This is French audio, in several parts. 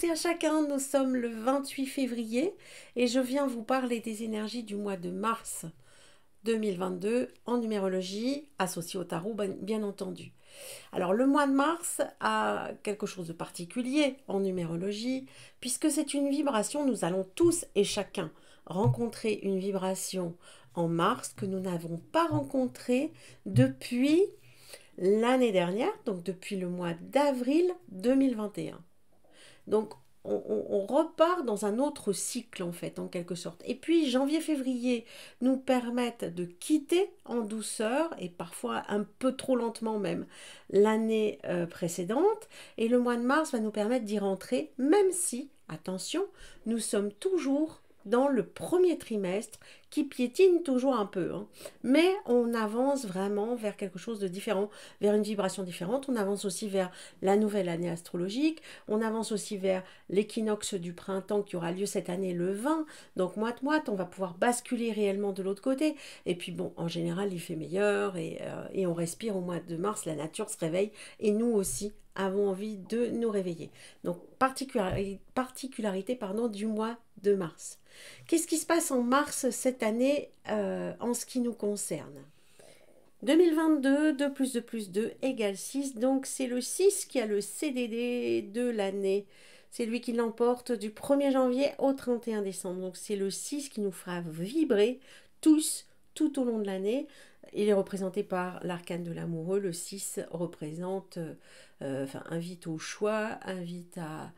et à chacun, nous sommes le 28 février et je viens vous parler des énergies du mois de mars 2022 en numérologie, associée au tarot bien entendu. Alors le mois de mars a quelque chose de particulier en numérologie puisque c'est une vibration, nous allons tous et chacun rencontrer une vibration en mars que nous n'avons pas rencontrée depuis l'année dernière, donc depuis le mois d'avril 2021. Donc, on repart dans un autre cycle, en fait, en quelque sorte. Et puis, janvier-février nous permettent de quitter en douceur, et parfois un peu trop lentement même, l'année précédente. Et le mois de mars va nous permettre d'y rentrer, même si, attention, nous sommes toujours dans le premier trimestre qui piétine toujours un peu, hein. Mais on avance vraiment vers quelque chose de différent, vers une vibration différente. On avance aussi vers la nouvelle année astrologique, on avance aussi vers l'équinoxe du printemps qui aura lieu cette année le 20, donc moite-moite, on va pouvoir basculer réellement de l'autre côté. Et puis bon, en général, il fait meilleur et on respire au mois de mars, la nature se réveille et nous aussi avons envie de nous réveiller. Donc, particularité du mois de mars. Qu'est-ce qui se passe en mars cette année en ce qui nous concerne? 2022, 2 plus 2 plus 2 égale 6, donc c'est le 6 qui a le CDD de l'année. C'est lui qui l'emporte du 1er janvier au 31 décembre. Donc c'est le 6 qui nous fera vibrer tous tout au long de l'année. Il est représenté par l'arcane de l'amoureux. Le 6 représente, invite au choix, invite à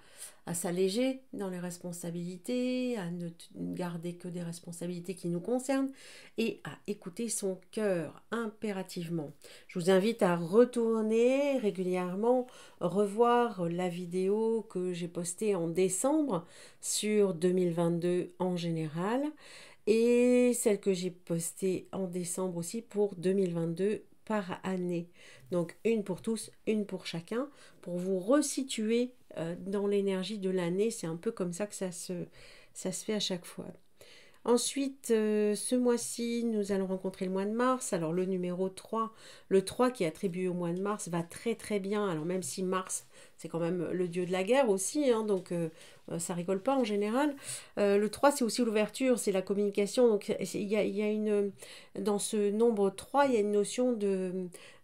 s'alléger dans les responsabilités, à ne garder que des responsabilités qui nous concernent et à écouter son cœur impérativement. Je vous invite à retourner régulièrement, revoir la vidéo que j'ai postée en décembre sur 2022 en général et celle que j'ai postée en décembre aussi pour 2022 par année. Donc une pour tous, une pour chacun, pour vous resituer dans l'énergie de l'année. C'est un peu comme ça que ça se fait à chaque fois. Ensuite, ce mois-ci, nous allons rencontrer le mois de mars. Alors le numéro 3, le 3 qui est attribué au mois de mars, va très très bien. Alors même si Mars, c'est quand même le dieu de la guerre aussi, hein, donc ça rigole pas en général. Le 3, c'est aussi l'ouverture, c'est la communication. Donc il y a une, dans ce nombre 3, il y a une notion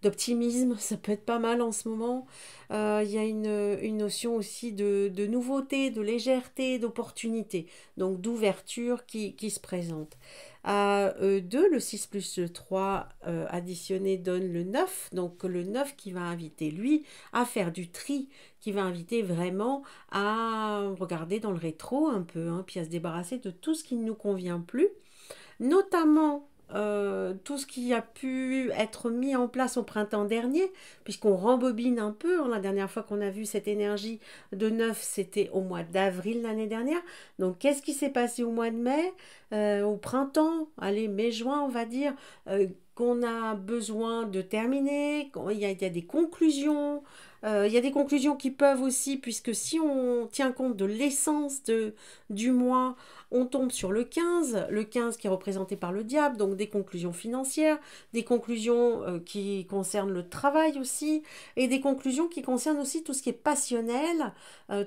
d'optimisme, ça peut être pas mal en ce moment. Il y a une notion aussi de nouveauté, de légèreté, d'opportunité, donc d'ouverture qui se présente. À 2, le 6 plus le 3 additionné donne le 9, donc le 9 qui va inviter lui à faire du tri, qui va inviter vraiment à regarder dans le rétro un peu, hein, puis à se débarrasser de tout ce qui ne nous convient plus, notamment tout ce qui a pu être mis en place au printemps dernier, puisqu'on rembobine un peu. La dernière fois qu'on a vu cette énergie de 9, c'était au mois d'avril l'année dernière. Donc qu'est-ce qui s'est passé au mois de mai, au printemps, allez, mai-juin on va dire, qu'on a besoin de terminer, il y a des conclusions. Il y a des conclusions qui peuvent aussi, puisque si on tient compte de l'essence du mois, on tombe sur le 15 qui est représenté par le diable, donc des conclusions financières, des conclusions qui concernent le travail aussi, et des conclusions qui concernent aussi tout ce qui est passionnel,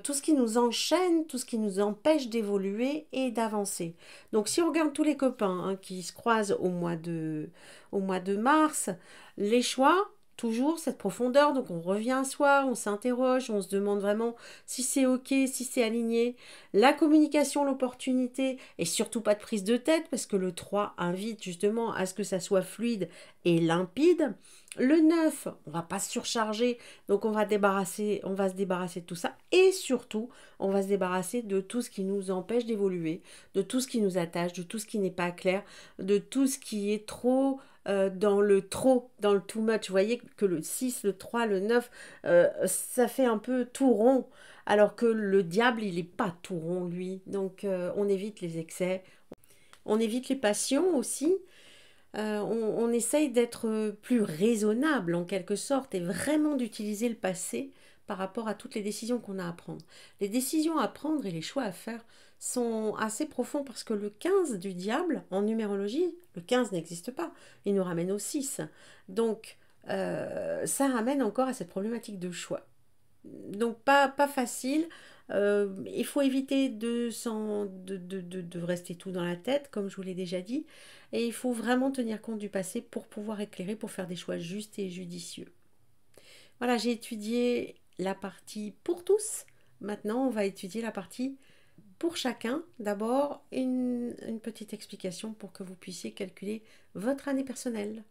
tout ce qui nous enchaîne, tout ce qui nous empêche d'évoluer et d'avancer. Donc si on regarde tous les copains, hein, qui se croisent au mois de mars, les choix, toujours cette profondeur, donc on revient un soir, on s'interroge, on se demande vraiment si c'est ok, si c'est aligné. La communication, l'opportunité et surtout pas de prise de tête parce que le 3 invite justement à ce que ça soit fluide et limpide. Le 9, on va pas se surcharger, donc on va se débarrasser de tout ça et surtout, on va se débarrasser de tout ce qui nous empêche d'évoluer, de tout ce qui nous attache, de tout ce qui n'est pas clair, de tout ce qui est trop dans le too much. Vous voyez que le 6, le 3, le 9, ça fait un peu tout rond, alors que le diable, il n'est pas tout rond, lui. Donc, on évite les excès, on évite les passions aussi. On essaye d'être plus raisonnable, en quelque sorte, et vraiment d'utiliser le passé par rapport à toutes les décisions qu'on a à prendre. Les décisions à prendre et les choix à faire sont assez profonds parce que le 15 du diable, en numérologie, le 15 n'existe pas, il nous ramène au 6. Donc, ça ramène encore à cette problématique de choix. Donc, pas facile. Il faut éviter de rester tout dans la tête, comme je vous l'ai déjà dit. Et il faut vraiment tenir compte du passé pour pouvoir éclairer, pour faire des choix justes et judicieux. Voilà, j'ai étudié la partie pour tous. Maintenant, on va étudier la partie pour chacun. D'abord, une petite explication pour que vous puissiez calculer votre année personnelle.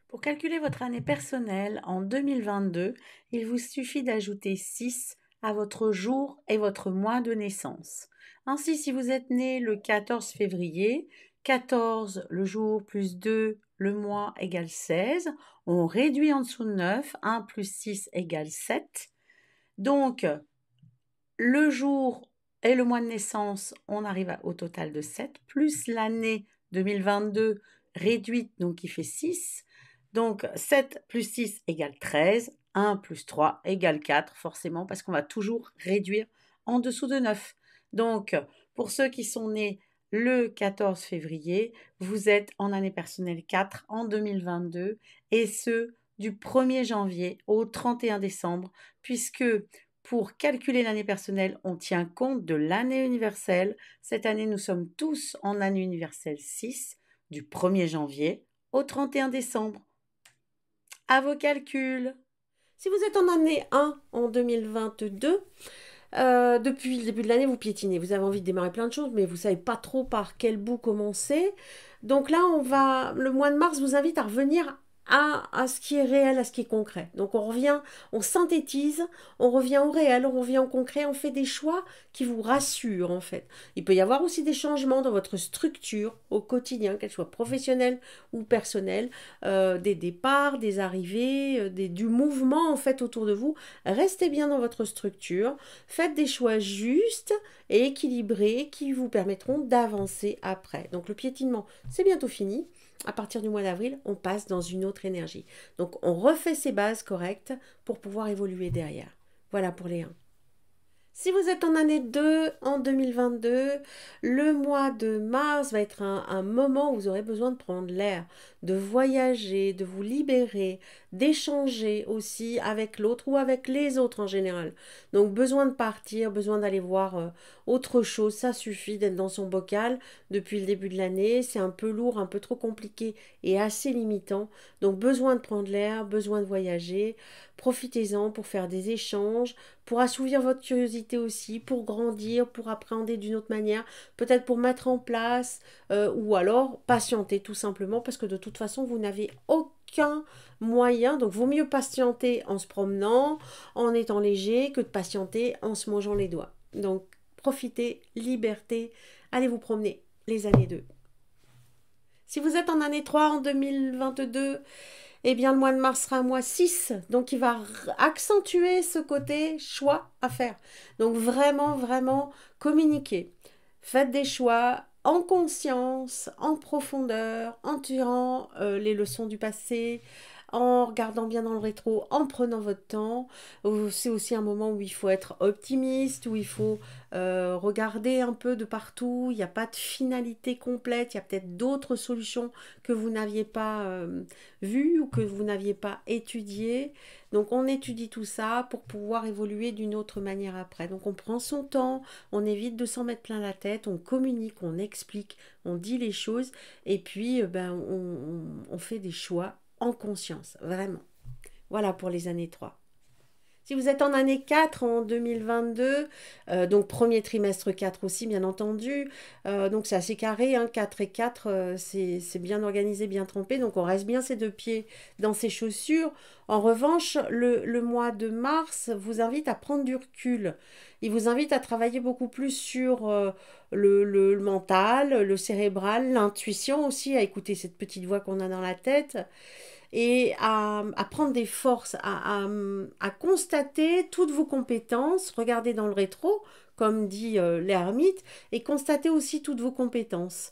Pour calculer votre année personnelle en 2022, il vous suffit d'ajouter 6 à votre jour et votre mois de naissance. Ainsi, si vous êtes né le 14 février, 14 le jour plus 2 le mois égale 16. On réduit en dessous de 9, 1 plus 6 égale 7. Donc, le jour et le mois de naissance, on arrive au total de 7, plus l'année 2022 réduite, donc qui fait 6. Donc 7 plus 6 égale 13, 1 plus 3 égale 4, forcément, parce qu'on va toujours réduire en dessous de 9. Donc, pour ceux qui sont nés le 14 février, vous êtes en année personnelle 4 en 2022, et ce, du 1er janvier au 31 décembre, puisque pour calculer l'année personnelle, on tient compte de l'année universelle. Cette année, nous sommes tous en année universelle 6, du 1er janvier au 31 décembre. À vos calculs. Si vous êtes en année 1 en 2022, depuis le début de l'année, vous piétinez. Vous avez envie de démarrer plein de choses, mais vous ne savez pas trop par quel bout commencer. Donc là, le mois de mars vous invite à revenir à ce qui est réel, à ce qui est concret. Donc on revient, on synthétise, on revient au réel, on revient au concret, on fait des choix qui vous rassurent en fait. Il peut y avoir aussi des changements dans votre structure au quotidien, qu'elle soit professionnelle ou personnelle, des départs, des arrivées, du mouvement en fait autour de vous. Restez bien dans votre structure, faites des choix justes et équilibrés qui vous permettront d'avancer après. Donc le piétinement, c'est bientôt fini. À partir du mois d'avril, on passe dans une autre énergie. Donc, on refait ses bases correctes pour pouvoir évoluer derrière. Voilà pour les 1. Si vous êtes en année 2, en 2022, le mois de mars va être un moment où vous aurez besoin de prendre l'air, de voyager, de vous libérer, d'échanger aussi avec l'autre ou avec les autres en général. Donc besoin de partir, besoin d'aller voir autre chose, ça suffit d'être dans son bocal depuis le début de l'année. C'est un peu lourd, un peu trop compliqué et assez limitant. Donc besoin de prendre l'air, besoin de voyager. Profitez-en pour faire des échanges, pour assouvir votre curiosité aussi, pour grandir, pour appréhender d'une autre manière, peut-être pour mettre en place, ou alors patienter tout simplement, parce que de toute façon, vous n'avez aucun moyen, donc vaut mieux patienter en se promenant, en étant léger, que de patienter en se mangeant les doigts. Donc profitez, liberté, allez vous promener les années 2. Si vous êtes en année 3 en 2022, eh bien le mois de mars sera un mois 6, donc il va accentuer ce côté choix à faire. Donc vraiment, vraiment, communiquez. Faites des choix en conscience, en profondeur, en tirant les leçons du passé, en regardant bien dans le rétro, en prenant votre temps. C'est aussi un moment où il faut être optimiste, où il faut regarder un peu de partout. Il n'y a pas de finalité complète, il y a peut-être d'autres solutions que vous n'aviez pas vues ou que vous n'aviez pas étudiées. Donc on étudie tout ça pour pouvoir évoluer d'une autre manière après. Donc on prend son temps, on évite de s'en mettre plein la tête, on communique, on explique, on dit les choses et puis on fait des choix en conscience, vraiment. Voilà pour les années 3. Si vous êtes en année 4 en 2022, donc premier trimestre 4 aussi bien entendu, donc c'est assez carré, hein, 4 et 4, c'est bien organisé, bien trempé, donc on reste bien ses deux pieds dans ses chaussures. En revanche, le mois de mars vous invite à prendre du recul. Il vous invite à travailler beaucoup plus sur le mental, le cérébral, l'intuition aussi, à écouter cette petite voix qu'on a dans la tête et à prendre des forces, à constater toutes vos compétences, regarder dans le rétro, comme dit l'ermite, et constater aussi toutes vos compétences.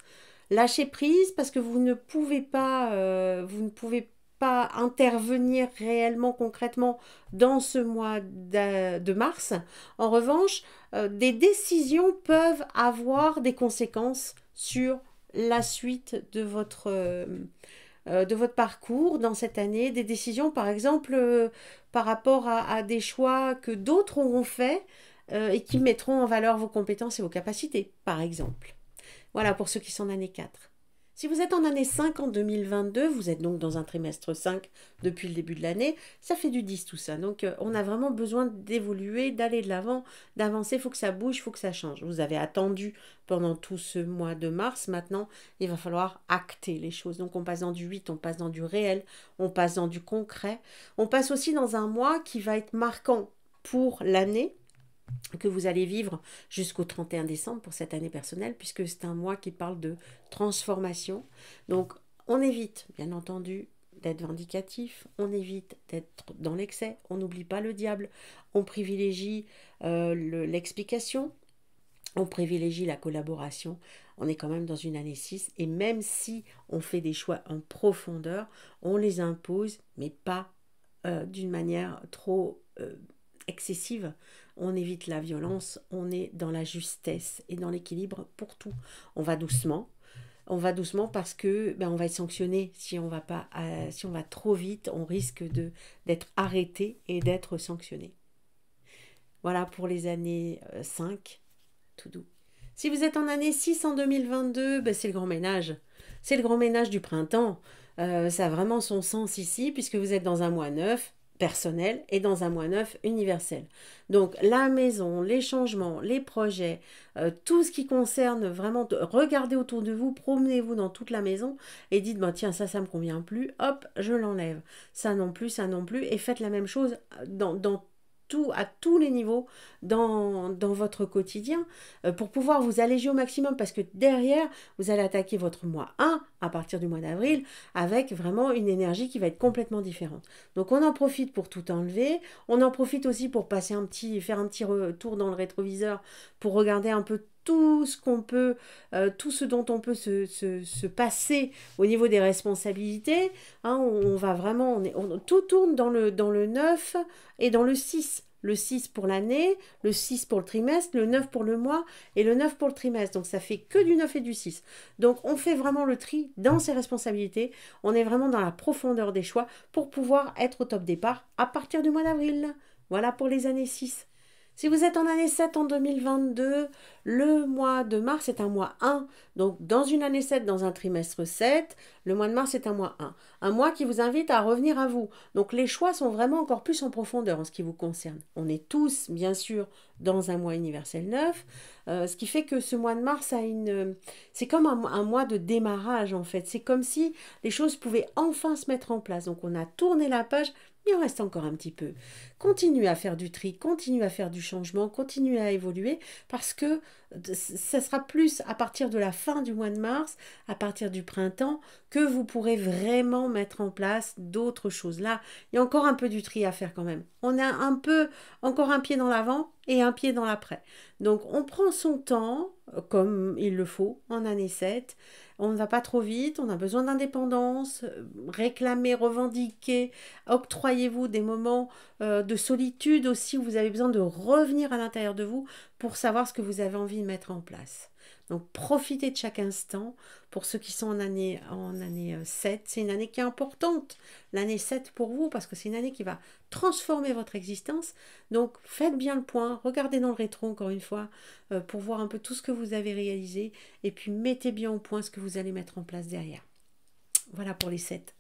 Lâchez prise parce que vous ne pouvez pas intervenir réellement, concrètement dans ce mois de mars. En revanche, des décisions peuvent avoir des conséquences sur la suite de votre parcours dans cette année, des décisions par exemple par rapport à des choix que d'autres auront fait et qui mettront en valeur vos compétences et vos capacités, par exemple. Voilà pour ceux qui sont en année 4. Si vous êtes en année 5 en 2022, vous êtes donc dans un trimestre 5 depuis le début de l'année, ça fait du 10 tout ça. Donc on a vraiment besoin d'évoluer, d'aller de l'avant, d'avancer, il faut que ça bouge, il faut que ça change. Vous avez attendu pendant tout ce mois de mars, maintenant il va falloir acter les choses. Donc on passe dans du 8, on passe dans du réel, on passe dans du concret. On passe aussi dans un mois qui va être marquant pour l'année que vous allez vivre jusqu'au 31 décembre pour cette année personnelle, puisque c'est un mois qui parle de transformation. Donc, on évite, bien entendu, d'être vindicatif, on évite d'être dans l'excès, on n'oublie pas le diable, on privilégie l'explication, on privilégie la collaboration. On est quand même dans une année 6, et même si on fait des choix en profondeur, on les impose, mais pas d'une manière trop excessive. On évite la violence, on est dans la justesse et dans l'équilibre pour tout. On va doucement. On va doucement parce que on va être sanctionné si on va pas, si on va trop vite, on risque d'être arrêté et d'être sanctionné. Voilà pour les années 5, tout doux. Si vous êtes en année 6 en 2022, c'est le grand ménage. C'est le grand ménage du printemps. Ça a vraiment son sens ici puisque vous êtes dans un mois 9 personnel et dans un mois 9 universel. Donc la maison, les changements, les projets, tout ce qui concerne vraiment, regardez autour de vous, promenez-vous dans toute la maison et dites, tiens, ça me convient plus, hop, je l'enlève. Ça non plus, et faites la même chose dans tout, à tous les niveaux dans votre quotidien pour pouvoir vous alléger au maximum parce que derrière, vous allez attaquer votre mois 1 à partir du mois d'avril avec vraiment une énergie qui va être complètement différente. Donc on en profite pour tout enlever, on en profite aussi pour faire un petit retour dans le rétroviseur pour regarder un peu tout ce qu'on peut, tout ce dont on peut se passer au niveau des responsabilités. Hein, on va vraiment, tout tourne dans le 9 et dans le 6. Le 6 pour l'année, le 6 pour le trimestre, le 9 pour le mois et le 9 pour le trimestre. Donc ça fait que du 9 et du 6. Donc on fait vraiment le tri dans ses responsabilités. On est vraiment dans la profondeur des choix pour pouvoir être au top départ à partir du mois d'avril. Voilà pour les années 6. Si vous êtes en année 7 en 2022, le mois de mars est un mois 1. Donc dans une année 7, dans un trimestre 7, le mois de mars est un mois 1. Un mois qui vous invite à revenir à vous. Donc les choix sont vraiment encore plus en profondeur en ce qui vous concerne. On est tous, bien sûr, dans un mois universel 9. Ce qui fait que ce mois de mars c'est comme un mois de démarrage en fait. C'est comme si les choses pouvaient enfin se mettre en place. Donc on a tourné la page, mais il en reste encore un petit peu. Continuez à faire du tri, continuez à faire du changement, continuez à évoluer parce que ça sera plus à partir de la fin du mois de mars, à partir du printemps, que vous pourrez vraiment mettre en place d'autres choses. Là, il y a encore un peu du tri à faire quand même. On a encore un pied dans l'avant et un pied dans l'après. Donc on prend son temps, comme il le faut, en année 7. On ne va pas trop vite, on a besoin d'indépendance, réclamer, revendiquer, octroyez-vous des moments de solitude aussi où vous avez besoin de revenir à l'intérieur de vous pour savoir ce que vous avez envie de mettre en place. Donc profitez de chaque instant. Pour ceux qui sont en année 7, c'est une année qui est importante, l'année 7 pour vous, parce que c'est une année qui va transformer votre existence. Donc faites bien le point, regardez dans le rétro encore une fois, pour voir un peu tout ce que vous avez réalisé, et puis mettez bien au point ce que vous allez mettre en place derrière. Voilà pour les 7.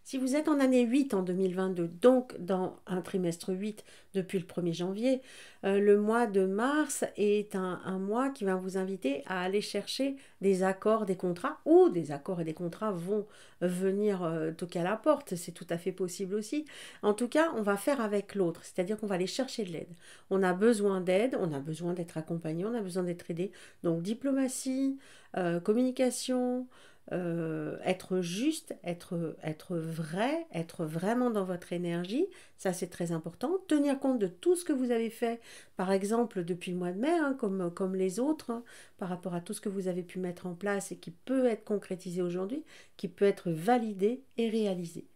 Si vous êtes en année 8 en 2022, donc dans un trimestre 8 depuis le 1er janvier, le mois de mars est un mois qui va vous inviter à aller chercher des accords, des contrats, ou des accords et des contrats vont venir toquer à la porte, c'est tout à fait possible aussi. En tout cas, on va faire avec l'autre, c'est-à-dire qu'on va aller chercher de l'aide. On a besoin d'aide, on a besoin d'être accompagné, on a besoin d'être aidé. Donc diplomatie, communication, être juste, être vrai, être vraiment dans votre énergie, ça c'est très important. Tenir compte de tout ce que vous avez fait, par exemple depuis le mois de mai, comme les autres, par rapport à tout ce que vous avez pu mettre en place et qui peut être concrétisé aujourd'hui, qui peut être validé et réalisé.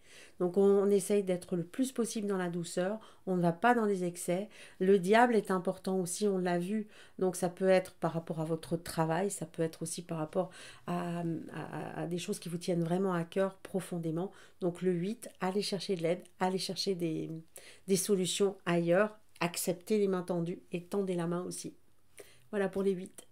Donc on essaye d'être le plus possible dans la douceur, on ne va pas dans les excès. Le diable est important aussi, on l'a vu, donc ça peut être par rapport à votre travail, ça peut être aussi par rapport à des choses qui vous tiennent vraiment à cœur profondément. Donc le 8, allez chercher de l'aide, allez chercher des solutions ailleurs, acceptez les mains tendues et tendez la main aussi. Voilà pour les 8.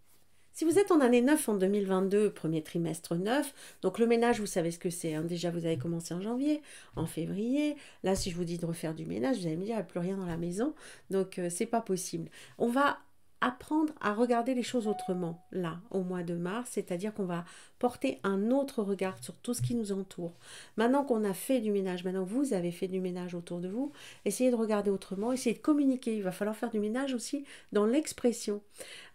Si vous êtes en année 9 en 2022, premier trimestre 9, donc le ménage, vous savez ce que c'est. Hein. Déjà, vous avez commencé en janvier, en février. Là, si je vous dis de refaire du ménage, vous allez me dire, il n'y a plus rien dans la maison. Donc, c'est pas possible. On va apprendre à regarder les choses autrement, là, au mois de mars, c'est-à-dire qu'on va porter un autre regard sur tout ce qui nous entoure. Maintenant qu'on a fait du ménage, maintenant que vous avez fait du ménage autour de vous, essayez de regarder autrement, essayez de communiquer. Il va falloir faire du ménage aussi dans l'expression.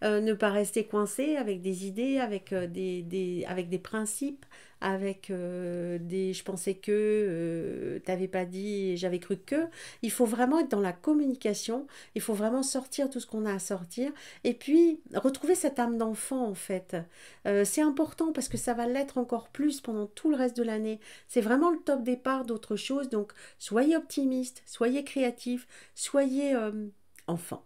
Ne pas rester coincé avec des idées, avec, avec des principes, avec des je pensais que, t'avais pas dit, et j'avais cru que. Il faut vraiment être dans la communication, il faut vraiment sortir tout ce qu'on a à sortir, et puis retrouver cette âme d'enfant en fait. C'est important parce que ça va l'être encore plus pendant tout le reste de l'année. C'est vraiment le top départ d'autre chose, donc soyez optimiste, soyez créatif, soyez enfant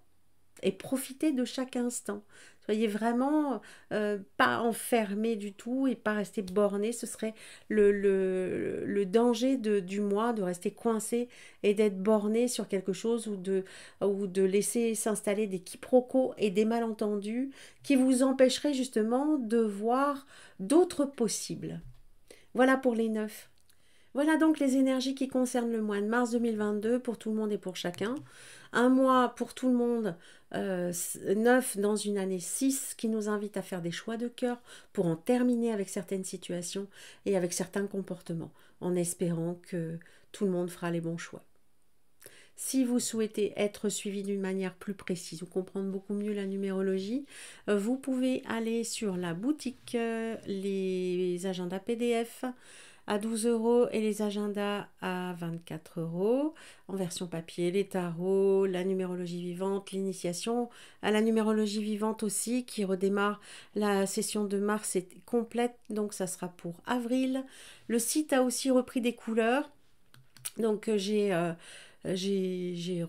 et profitez de chaque instant. Soyez vraiment pas enfermés du tout et pas rester bornés. Ce serait le danger du mois de rester coincé et d'être borné sur quelque chose ou de laisser s'installer des quiproquos et des malentendus qui vous empêcheraient justement de voir d'autres possibles. Voilà pour les 9. Voilà donc les énergies qui concernent le mois de mars 2022 pour tout le monde et pour chacun. Un mois pour tout le monde, 9 dans une année 6 qui nous invite à faire des choix de cœur pour en terminer avec certaines situations et avec certains comportements, en espérant que tout le monde fera les bons choix. Si vous souhaitez être suivi d'une manière plus précise ou comprendre beaucoup mieux la numérologie, vous pouvez aller sur la boutique, les agendas PDF à 12 € et les agendas à 24 € en version papier, les tarots, la numérologie vivante, l'initiation à la numérologie vivante aussi qui redémarre. La session de mars est complète, donc ça sera pour avril. Le site a aussi repris des couleurs, donc j'ai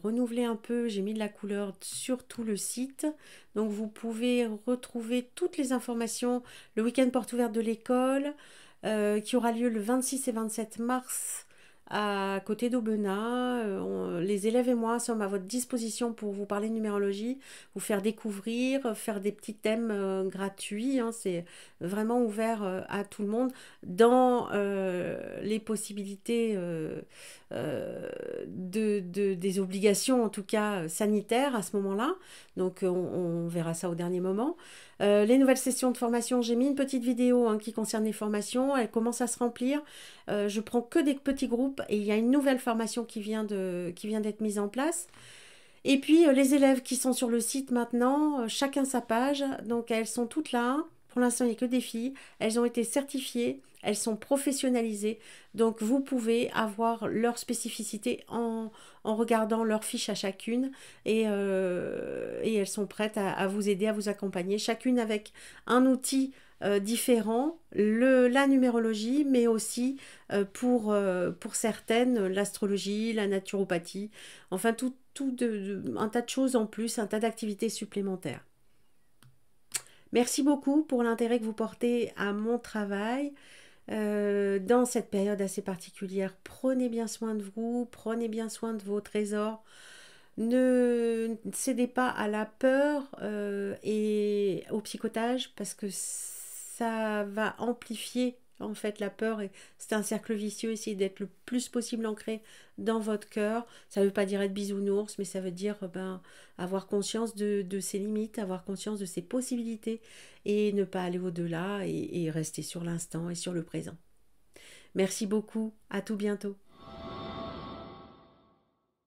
renouvelé un peu, j'ai mis de la couleur sur tout le site. Donc vous pouvez retrouver toutes les informations, le week-end porte ouverte de l'école, qui aura lieu le 26 et 27 mars à côté d'Aubenas. Les élèves et moi sommes à votre disposition pour vous parler de numérologie, vous faire découvrir, faire des petits thèmes gratuits. Hein, c'est vraiment ouvert à tout le monde dans les possibilités des obligations, en tout cas sanitaires à ce moment-là. Donc on verra ça au dernier moment. Les nouvelles sessions de formation, j'ai mis une petite vidéo qui concerne les formations, elle commence à se remplir. Je prends que des petits groupes et il y a une nouvelle formation qui vient d'être mise en place. Et puis les élèves qui sont sur le site maintenant, chacun sa page, donc elles sont toutes là. Pour l'instant, il n'y a que des filles. Elles ont été certifiées, elles sont professionnalisées. Donc, vous pouvez avoir leur spécificité en regardant leurs fiches à chacune. Et elles sont prêtes à vous aider, à vous accompagner. Chacune avec un outil différent, la numérologie, mais aussi pour certaines, l'astrologie, la naturopathie. Enfin, un tas de choses en plus, un tas d'activités supplémentaires. Merci beaucoup pour l'intérêt que vous portez à mon travail. Dans cette période assez particulière, prenez bien soin de vous, prenez bien soin de vos trésors. Ne cédez pas à la peur et au psychotage parce que ça va amplifier en fait la peur et c'est un cercle vicieux. Essayez d'être le plus possible ancré dans votre cœur. Ça ne veut pas dire être bisounours, mais ça veut dire avoir conscience de ses limites, avoir conscience de ses possibilités et ne pas aller au-delà et rester sur l'instant et sur le présent. Merci beaucoup, à tout bientôt.